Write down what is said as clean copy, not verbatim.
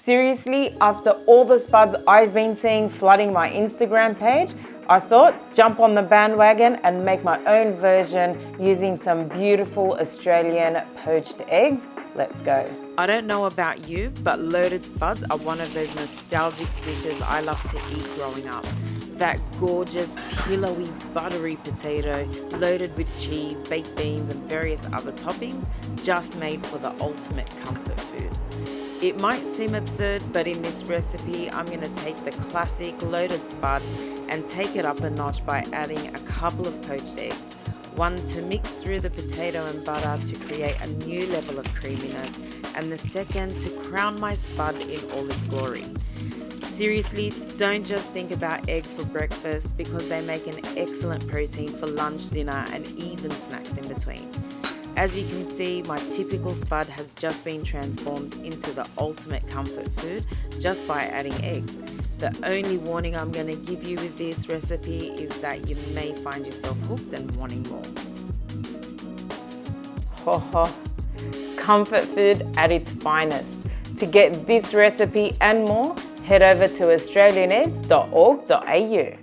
Seriously, after all the spuds I've been seeing flooding my Instagram page, I thought jump on the bandwagon and make my own version using some beautiful Australian poached eggs. Let's go. I don't know about you, but loaded spuds are one of those nostalgic dishes I love to eat growing up. That gorgeous, pillowy, buttery potato loaded with cheese, baked beans and various other toppings, just made for the ultimate comfort food. It might seem absurd, but in this recipe, I'm going to take the classic loaded spud and take it up a notch by adding a couple of poached eggs. One to mix through the potato and butter to create a new level of creaminess, and the second to crown my spud in all its glory. Seriously, don't just think about eggs for breakfast because they make an excellent protein for lunch, dinner, and even snacks in between. As you can see, my typical spud has just been transformed into the ultimate comfort food just by adding eggs. The only warning I'm going to give you with this recipe is that you may find yourself hooked and wanting more. Ho ho, comfort food at its finest. To get this recipe and more, head over to australianeggs.org.au.